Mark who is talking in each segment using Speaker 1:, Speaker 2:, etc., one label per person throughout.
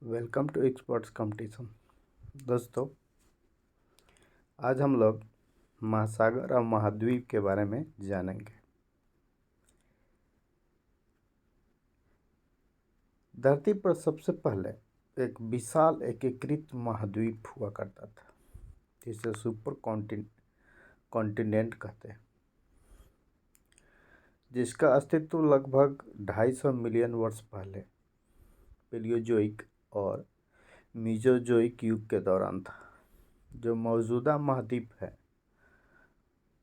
Speaker 1: Welcome to experts competition. दोस्तों, आज हम लोग महासागर और महाद्वीप के बारे में जानेंगे। धरती पर सबसे पहले एक विशाल एकीकृत महाद्वीप हुआ करता था, जिसे सुपर कॉन्टिनेंट कहते हैं, जिसका अस्तित्व लगभग 250 मिलियन वर्ष पहले पेलियोजोइक और मीजोजोइक युग के दौरान था। जो मौजूदा महाद्वीप है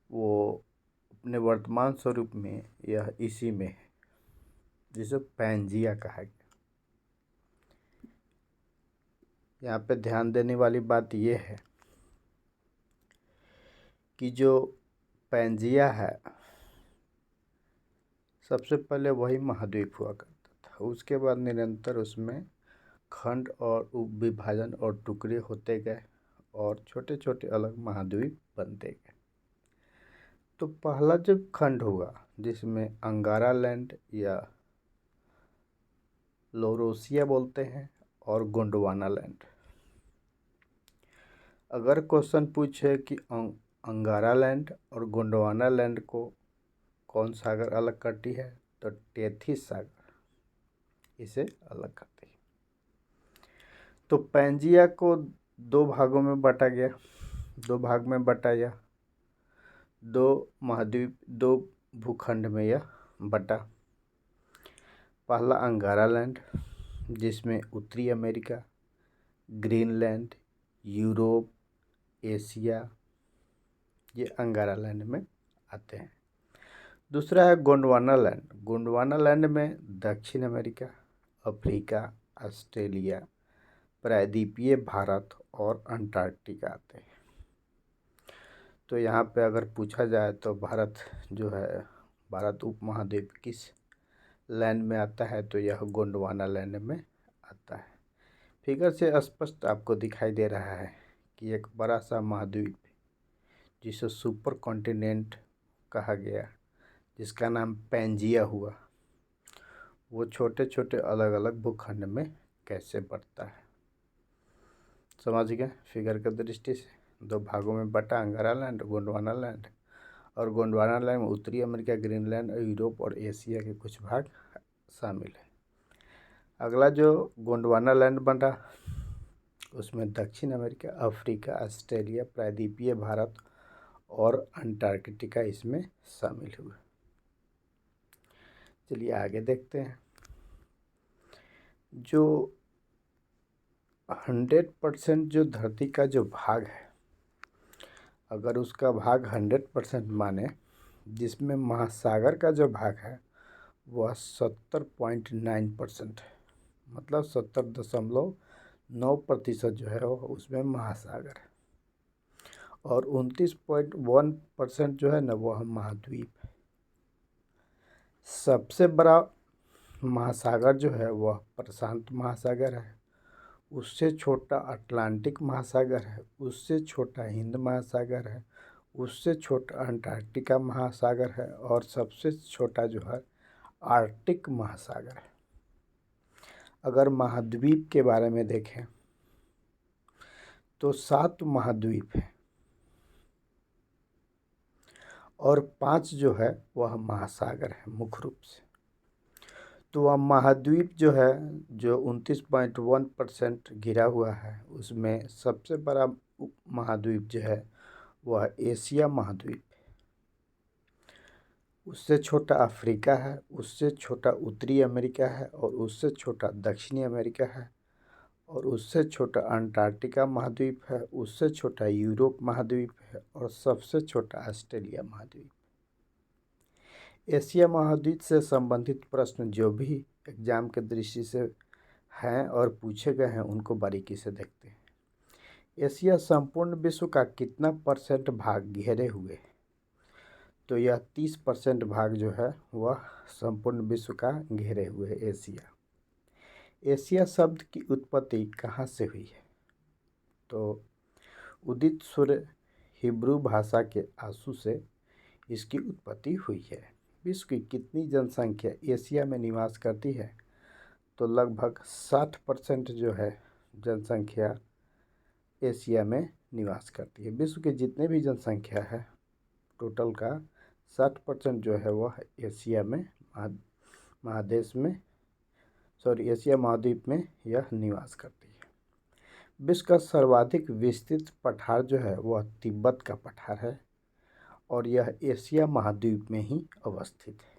Speaker 1: वो अपने वर्तमान स्वरूप में यह इसी में है, जिसे पैंजिया कहा गया। यहाँ पे ध्यान देने वाली बात यह है कि जो पैंजिया है, सबसे पहले वही महाद्वीप हुआ करता था। उसके बाद निरंतर उसमें खंड और उप विभाजन और टुकड़े होते गए और छोटे छोटे अलग महाद्वीप बनते गए। तो पहला जो खंड हुआ, जिसमें अंगारा लैंड या लौरोसिया बोलते हैं और गोंडवाना लैंड। अगर क्वेश्चन पूछे कि अंगारा लैंड और गोंडवाना लैंड को कौन सागर अलग करती है, तो टेथिस सागर इसे अलग करती है। तो पैंजिया को दो भागों में बांटा गया, दो भाग में बटा गया, दो महाद्वीप, दो भूखंड में यह बटा। पहला अंगारा लैंड, जिसमें उत्तरी अमेरिका, ग्रीनलैंड, यूरोप, एशिया, ये अंगारा लैंड में आते हैं। दूसरा है गोंडवाना लैंड। गोंडवाना लैंड में दक्षिण अमेरिका, अफ्रीका, ऑस्ट्रेलिया, प्रायद्वीपीय भारत और अंटार्कटिका आते हैं। तो यहाँ पे अगर पूछा जाए तो भारत जो है, भारत उपमहाद्वीप किस लैंड में आता है, तो यह गोंडवाना लैंड में आता है। फिगर से स्पष्ट आपको दिखाई दे रहा है कि एक बड़ा सा महाद्वीप जिसे सुपर कॉन्टिनेंट कहा गया, जिसका नाम पैंजिया हुआ, वो छोटे छोटे अलग अलग भूखंड में कैसे बढ़ता है। समझ गए? फिगर की दृष्टि से दो भागों में बटा अंगारा लैंड, गोंडवाना लैंड। और गोंडवाना लैंड में उत्तरी अमेरिका, ग्रीनलैंड, यूरोप और एशिया के कुछ भाग शामिल है। अगला जो गोंडवाना लैंड बना, उसमें दक्षिण अमेरिका, अफ्रीका, ऑस्ट्रेलिया, प्रायद्वीपीय भारत और अंटार्कटिका इसमें शामिल हुए। चलिए आगे देखते हैं। जो 100% जो धरती का जो भाग है, अगर उसका भाग 100% माने, जिसमें महासागर का जो भाग है वह 70.9% है, मतलब 70.9% जो है वो उसमें महासागर है, और 29.1% जो है ना वह महाद्वीप है। सबसे बड़ा महासागर जो है वह प्रशांत महासागर है, उससे छोटा अटलांटिक महासागर है, उससे छोटा हिंद महासागर है, उससे छोटा अंटार्कटिका महासागर है, और सबसे छोटा जो है आर्कटिक महासागर है। अगर महाद्वीप के बारे में देखें तो 7 महाद्वीप हैं और 5 जो है वह महासागर है मुख्य रूप से। तो वह महाद्वीप जो है, जो 29.1% घिरा हुआ है, उसमें सबसे बड़ा महाद्वीप जो है वह एशिया महाद्वीप है। उससे छोटा अफ्रीका है, उससे छोटा उत्तरी अमेरिका है, और उससे छोटा दक्षिणी अमेरिका है, और उससे छोटा अंटार्कटिका महाद्वीप है, उससे छोटा यूरोप महाद्वीप है, और सबसे छोटा ऑस्ट्रेलिया महाद्वीप। एशिया महाद्वीप से संबंधित प्रश्न जो भी एग्जाम के दृष्टि से हैं और पूछे गए हैं, उनको बारीकी से देखते हैं। एशिया संपूर्ण विश्व का कितना % भाग घेरे हुए है? तो यह 30% भाग जो है वह संपूर्ण विश्व का घेरे हुए है एशिया। एशिया शब्द की उत्पत्ति कहाँ से हुई है? तो उदित सूर्य हिब्रू भाषा के आंसू से इसकी उत्पत्ति हुई है। विश्व की कितनी जनसंख्या एशिया में निवास करती है? तो लगभग 60% जो है जनसंख्या एशिया में निवास करती है। विश्व के जितने भी जनसंख्या है टोटल का 60% जो है वह एशिया में महादेश में एशिया महाद्वीप में यह निवास करती है। विश्व का सर्वाधिक विस्तृत पठार जो है वह तिब्बत का पठार है और यह एशिया महाद्वीप में ही अवस्थित है।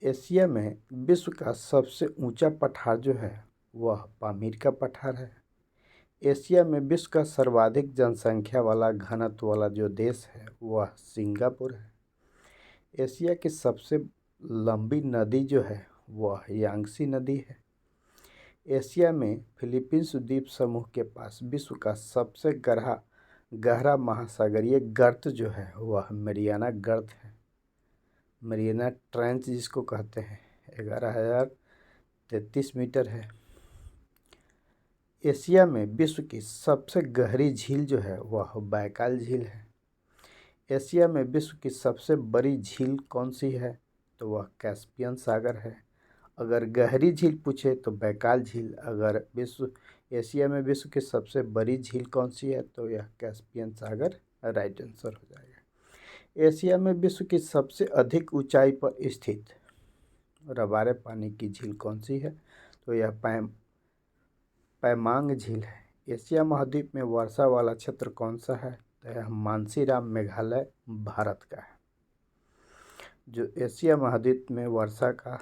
Speaker 1: एशिया में विश्व का सबसे ऊंचा पठार जो है वह पामीर का पठार है। एशिया में विश्व का सर्वाधिक जनसंख्या वाला घनत्व वाला जो देश है वह सिंगापुर है। एशिया की सबसे लंबी नदी जो है वह यांगसी नदी है। एशिया में फिलीपींस द्वीप समूह के पास विश्व का सबसे गहरा महासागरीय गर्त जो है वह मरियाना गर्त है। मरियाना ट्रेंच जिसको कहते हैं 11,033 मीटर है। एशिया में विश्व की सबसे गहरी झील जो है वह बैकाल झील है। एशिया में विश्व की सबसे बड़ी झील कौन सी है तो वह कैस्पियन सागर है। अगर गहरी झील पूछे तो बैकाल झील। अगर एशिया में विश्व की सबसे बड़ी झील कौन सी है तो यह कैस्पियन सागर राइट आंसर हो जाएगा। एशिया में विश्व की सबसे अधिक ऊंचाई पर स्थित रबारे पानी की झील कौन सी है तो यह पैमांग झील है। एशिया महाद्वीप में वर्षा वाला क्षेत्र कौन सा है तो यह मानसीराम मेघालय भारत का है, जो एशिया महाद्वीप में वर्षा का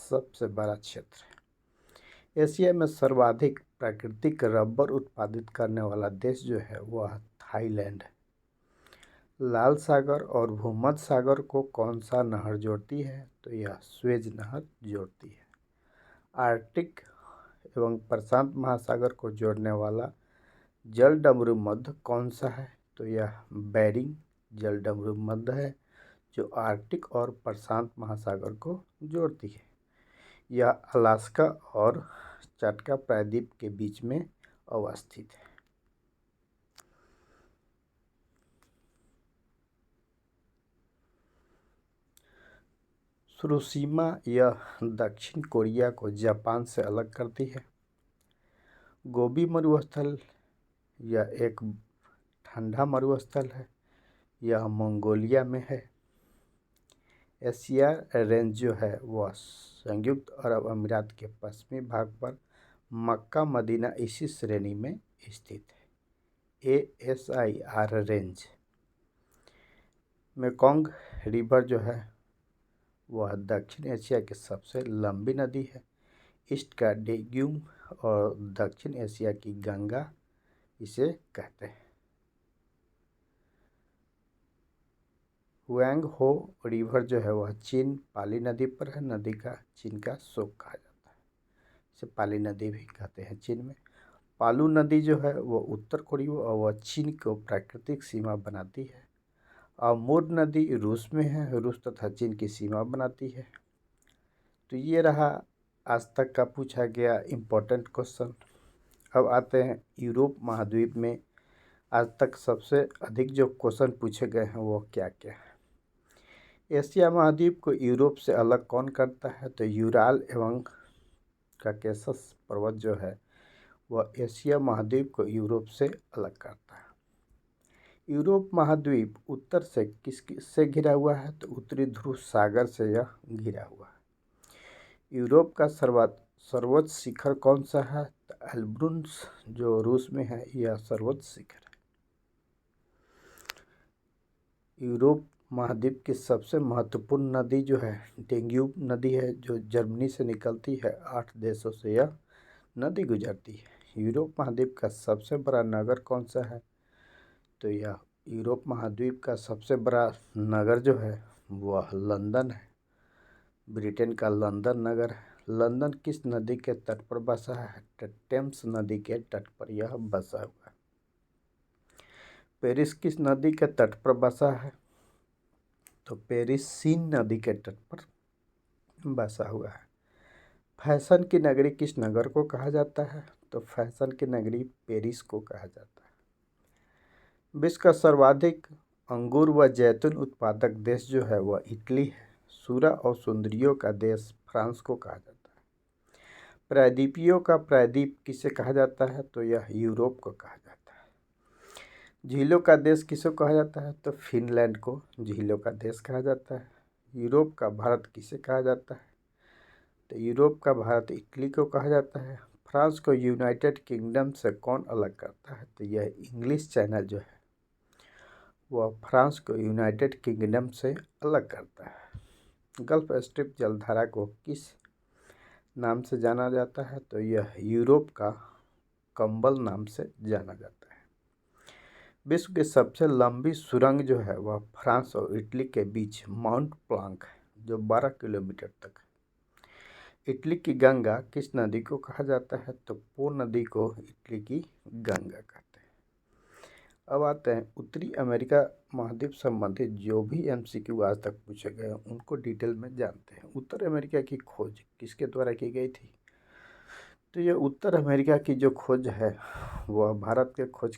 Speaker 1: सबसे बड़ा क्षेत्र है। एशिया में सर्वाधिक प्राकृतिक रबर उत्पादित करने वाला देश जो है वह थाईलैंड है। लाल सागर और भूमध्य सागर को कौन सा नहर जोड़ती है तो यह स्वेज नहर जोड़ती है। आर्कटिक एवं प्रशांत महासागर को जोड़ने वाला जलडमरू मध्य कौन सा है तो यह बेरिंग जलडमरू मध्य है, जो आर्कटिक और प्रशांत महासागर को जोड़ती है। यह अलास्का और चटका प्रायद्वीप के बीच में अवस्थित है। सुरुशिमा यह दक्षिण कोरिया को जापान से अलग करती है। गोबी मरुस्थल यह एक ठंडा मरुस्थल है, यह मंगोलिया में है। एशिया रेंज जो है वह संयुक्त अरब अमीरात के पश्चिमी भाग पर मक्का मदीना इसी श्रेणी में स्थित है। ASIR range. मेकोंग रिवर जो है वह दक्षिण एशिया की सबसे लंबी नदी है। ईस्ट का डेग्यूम और दक्षिण एशिया की गंगा इसे कहते हैं। हुएंग हो रिवर जो है वह चीन पाली नदी पर है। नदी का चीन का शोक कहा जाता है, इसे पाली नदी भी कहते हैं चीन में। पालू नदी जो है वह उत्तर कोरिया और वह चीन को प्राकृतिक सीमा बनाती है। अमूर नदी रूस में है, रूस तथा चीन की सीमा बनाती है। तो ये रहा आज तक का पूछा गया इम्पोर्टेंट क्वेश्चन। अब आते हैं यूरोप महाद्वीप में आज तक सबसे अधिक जो क्वेश्चन पूछे गए हैं वो क्या क्या है। एशिया महाद्वीप को यूरोप से अलग कौन करता है तो यूराल एवं काकेशस पर्वत जो है वह एशिया महाद्वीप को यूरोप से अलग करता है। यूरोप महाद्वीप उत्तर से किससे घिरा हुआ है तो उत्तरी ध्रुव सागर से यह घिरा हुआ है। यूरोप का सर्वोच्च शिखर कौन सा है तो एल्ब्रुस जो रूस में है यह सर्वोच्च शिखर है। यूरोप महाद्वीप की सबसे महत्वपूर्ण नदी जो है डेन्यूब नदी है, जो जर्मनी से निकलती है। 8 देशों से यह नदी गुजरती है। यूरोप महाद्वीप का सबसे बड़ा नगर कौन सा है तो यह यूरोप महाद्वीप का सबसे बड़ा नगर जो है वह लंदन है। ब्रिटेन का लंदन नगर है। लंदन किस नदी के तट पर बसा है? टेम्स नदी के तट पर यह बसा हुआ है। पेरिस किस नदी के तट पर बसा है? तो पेरिस सीन नदी के तट पर बसा हुआ है। फैशन की नगरी किस नगर को कहा जाता है? तो फैशन की नगरी पेरिस को कहा जाता है। विश्व का सर्वाधिक अंगूर व जैतून उत्पादक देश जो है वह इटली है। सूरा और सुंदरियों का देश फ्रांस को कहा जाता है। प्रायद्वीपीयों का प्रायद्वीप किसे कहा जाता है? तो यह यूरोप को कहा जाता है। झीलों का देश किसे कहा जाता है? तो फिनलैंड को झीलों का देश कहा जाता है। यूरोप का भारत किसे कहा जाता है? तो यूरोप का भारत इटली को कहा जाता है। फ्रांस को यूनाइटेड किंगडम से कौन अलग करता है? तो यह इंग्लिश चैनल जो है वह फ्रांस को यूनाइटेड किंगडम से अलग करता है। गल्फ स्ट्रीम जलधारा को किस नाम से जाना जाता है? तो यह यूरोप का कंबल नाम से जाना जाता है। विश्व की सबसे लंबी सुरंग जो है वह फ्रांस और इटली के बीच माउंट प्लांक है, जो 12 किलोमीटर तक है। इटली की गंगा किस नदी को कहा जाता है? तो पो नदी को इटली की गंगा कहते हैं। अब आते हैं उत्तरी अमेरिका महाद्वीप संबंधित जो भी MCQ आज तक पूछे गए हैं उनको डिटेल में जानते हैं। उत्तर अमेरिका की खोज किसके द्वारा की गई थी? तो ये उत्तर अमेरिका की जो खोज है वह भारत के खोज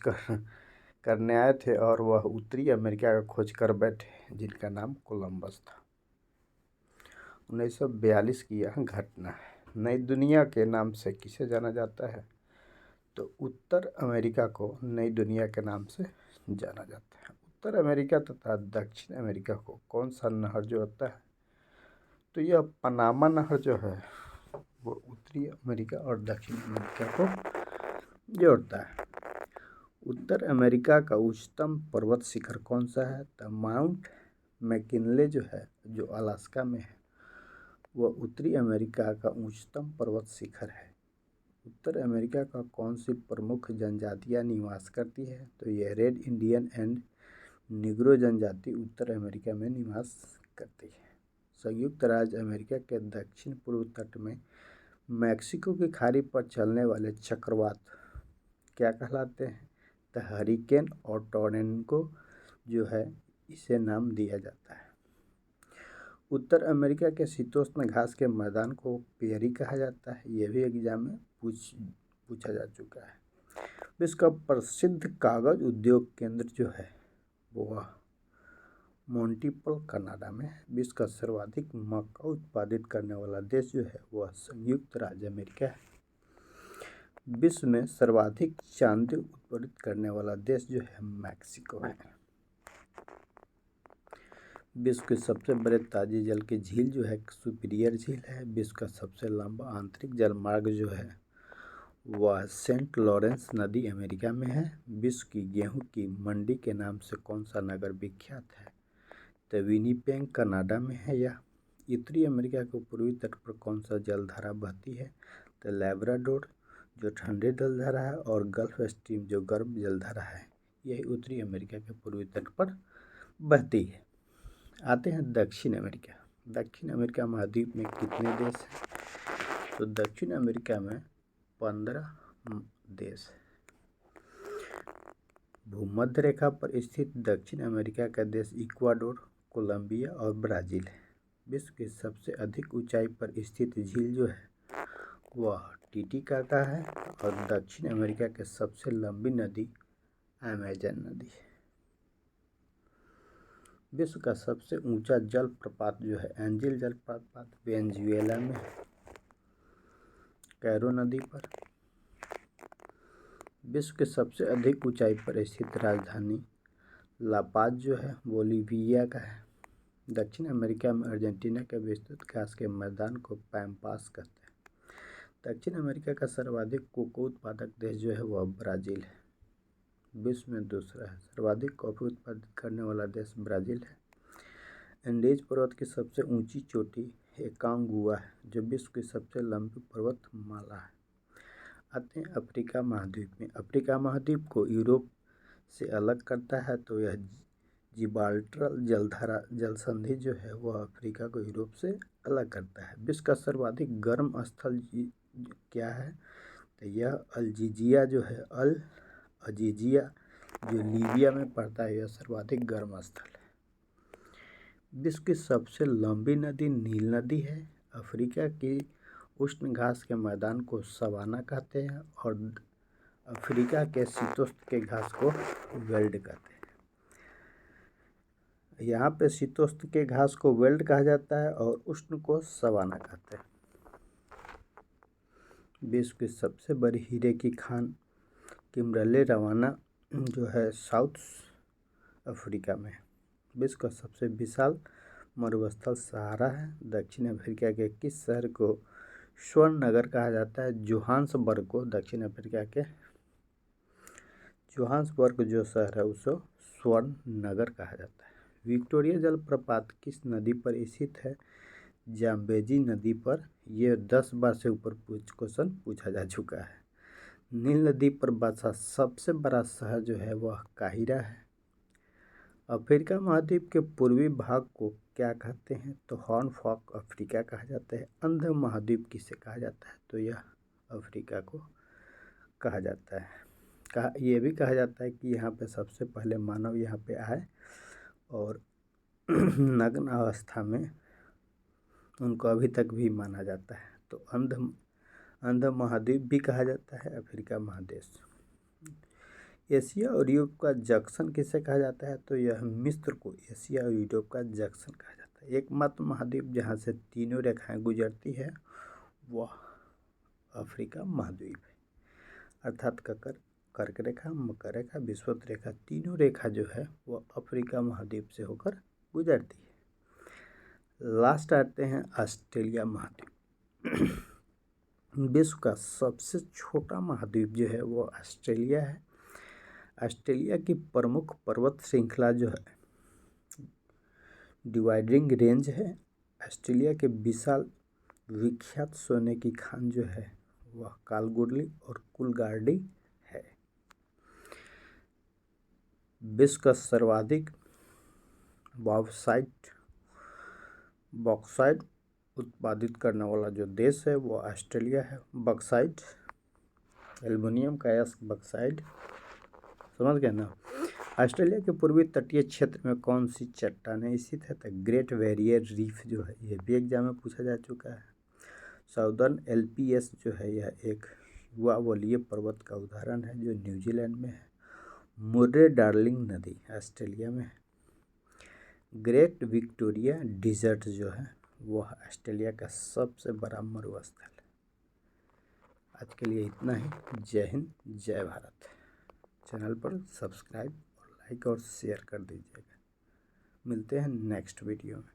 Speaker 1: करने आए थे और वह उत्तरी अमेरिका का खोज कर बैठे, जिनका नाम कोलंबस था। 1942 की यह घटना है। नई दुनिया के नाम से किसे जाना जाता है? तो उत्तर अमेरिका को नई दुनिया के नाम से जाना जाता है। उत्तर अमेरिका तथा दक्षिण अमेरिका को कौन सा नहर जोड़ता है? तो यह पनामा नहर जो है वो उत्तरी अमेरिका और दक्षिण अमेरिका को जोड़ता है। उत्तर अमेरिका का उच्चतम पर्वत शिखर कौन सा है? तो माउंट मैकिनले जो है, जो अलास्का में है, वह उत्तरी अमेरिका का उच्चतम पर्वत शिखर है। उत्तर अमेरिका का कौन सी प्रमुख जनजातियां निवास करती है? तो यह रेड इंडियन एंड निग्रो जनजाति उत्तर अमेरिका में निवास करती है। संयुक्त राज्य अमेरिका के दक्षिण पूर्व तट में मैक्सिको की खाड़ी पर चलने वाले चक्रवात क्या कहलाते हैं? तो हरिकेन और टोर्नेडो जो है इसे नाम दिया जाता है। उत्तर अमेरिका के शीतोष्ण घास के मैदान को पेरी कहा जाता है। यह भी एग्जाम में पूछा जा चुका है। विश्व का प्रसिद्ध कागज उद्योग केंद्र जो है वह मॉन्टिपल कनाडा में है। विश्व का सर्वाधिक मक्का उत्पादित करने वाला देश जो है वह संयुक्त राज्य अमेरिका है। विश्व में सर्वाधिक चांदी उत्पादित करने वाला देश जो है मैक्सिको है। विश्व के सबसे बड़े ताजे जल की झील जो है सुपीरियर झील है। विश्व का सबसे लंबा आंतरिक जलमार्ग जो है वह सेंट लॉरेंस नदी अमेरिका में है। विश्व की गेहूं की मंडी के नाम से कौन सा नगर विख्यात है? तो विनिपेग कनाडा में है यह। उत्तरी अमेरिका के पूर्वी तट पर कौन सा जलधारा बहती है? तो लैब्राडोर जो ठंडे जलधारा है और गल्फ स्ट्रीम जो गर्म जलधारा है, यही उत्तरी अमेरिका के पूर्वी तट पर बहती है। आते हैं दक्षिण अमेरिका। दक्षिण अमेरिका महाद्वीप में कितने देश हैं? तो दक्षिण अमेरिका में 15 देश हैं। भूमध्य रेखा पर स्थित दक्षिण अमेरिका का देश इक्वाडोर, कोलंबिया और ब्राज़ील है। विश्व की सबसे अधिक ऊंचाई पर स्थित झील जो है वह टिटिकाका है और दक्षिण अमेरिका की सबसे लंबी नदी अमेजन नदी है। विश्व का सबसे ऊंचा जलप्रपात जो है एंजिल जलप्रपात वेनेजुएला में है, कैरो नदी पर। विश्व के सबसे अधिक ऊंचाई पर स्थित राजधानी लापाज जो है बोलीविया का है। दक्षिण अमेरिका में अर्जेंटीना के विस्तृत घास के मैदान को पैम्पास कहते हैं। दक्षिण अमेरिका का सर्वाधिक कोको उत्पादक देश जो है वह ब्राज़ील है। विश्व में दूसरा है। सर्वाधिक कॉफ़ी उत्पादित करने वाला देश ब्राज़ील है। एंडीज पर्वत की सबसे ऊंची चोटी एकांगुआ है, जो विश्व की सबसे लंबी पर्वतमाला है। आते हैं अफ्रीका महाद्वीप में। अफ्रीका महाद्वीप को यूरोप से अलग करता है तो यह जिब्राल्टर जल संधि जो है वह अफ्रीका को यूरोप से अलग करता है। विश्व का सर्वाधिक गर्म स्थल क्या है? तो यह अल्जीजिया जो है, अल अजीजिया जो लीबिया में पड़ता है, यह सर्वाधिक गर्म स्थल है। विश्व की सबसे लंबी नदी नील नदी है। अफ्रीका की उष्ण घास के मैदान को सवाना कहते हैं और अफ्रीका के शीतोष्ण के घास को वेल्ड कहते हैं। यहाँ पे शीतोष्ण के घास को वेल्ड कहा जाता है और उष्ण को सवाना कहते हैं। विश्व की सबसे बड़ी हीरे की खान किम्बरले रवाना जो है साउथ अफ्रीका में। विश्व का सबसे विशाल मरुस्थल सहारा है। दक्षिण अफ्रीका के किस शहर को स्वर्ण नगर कहा जाता है? जोहान्सबर्ग को दक्षिण अफ्रीका के जोहान्सबर्ग जो शहर है उसे स्वर्ण नगर कहा जाता है। विक्टोरिया जलप्रपात किस नदी पर स्थित है? जाम्बेजी नदी पर। यह 10 बार से ऊपर क्वेश्चन पूछा जा चुका है। नील नदी पर बसा सबसे बड़ा शहर जो है वह काहिरा है। अफ्रीका महाद्वीप के पूर्वी भाग को क्या कहते हैं? तो हॉर्न ऑफ अफ्रीका कहा जाता है। अंध महाद्वीप किसे कहा जाता है? तो यह अफ्रीका को कहा जाता है। यह भी कहा जाता है कि यहाँ पे सबसे पहले मानव यहाँ पे आए और नग्न अवस्था में उनको अभी तक भी माना जाता है। तो अंध महाद्वीप भी कहा जाता है अफ्रीका महादेश। एशिया और यूरोप का जंक्शन किसे कहा जाता है? तो यह मिस्र को एशिया और यूरोप का जंक्शन कहा जाता है। एकमात्र महाद्वीप जहाँ से तीनों रेखाएं गुजरती है वह अफ्रीका महाद्वीप है। अर्थात कर्क रेखा, मकर रेखा, विषुवत रेखा, तीनों रेखा जो है वह अफ्रीका महाद्वीप से होकर गुजरती है। लास्ट आते हैं ऑस्ट्रेलिया महाद्वीप। विश्व का सबसे छोटा महाद्वीप जो है वो ऑस्ट्रेलिया है। ऑस्ट्रेलिया की प्रमुख पर्वत श्रृंखला जो है डिवाइडिंग रेंज है। ऑस्ट्रेलिया के विशाल विख्यात सोने की खान जो है वह कालगोडली और कूलगार्डी है। विश्व का सर्वाधिक बॉक्साइट उत्पादित करने वाला जो देश है वो ऑस्ट्रेलिया है। बॉक्साइट एल्युमिनियम का बॉक्साइट, समझ गए ना। ऑस्ट्रेलिया के पूर्वी तटीय क्षेत्र में कौन सी चट्टानें स्थित है? तो ग्रेट बैरियर रीफ जो है यह भी एग्जाम में पूछा जा चुका है। साउदर्न एल्प्स जो है यह एक युवा वलीय पर्वत का उदाहरण है जो न्यूजीलैंड में है। मुर्रे डार्लिंग नदी ऑस्ट्रेलिया में है। ग्रेट विक्टोरिया डिजर्ट जो है वह ऑस्ट्रेलिया का सबसे बड़ा मरुस्थल है। आज के लिए इतना ही। जय हिंद, जय भारत। चैनल पर सब्सक्राइब और लाइक और शेयर कर दीजिएगा। मिलते हैं नेक्स्ट वीडियो में।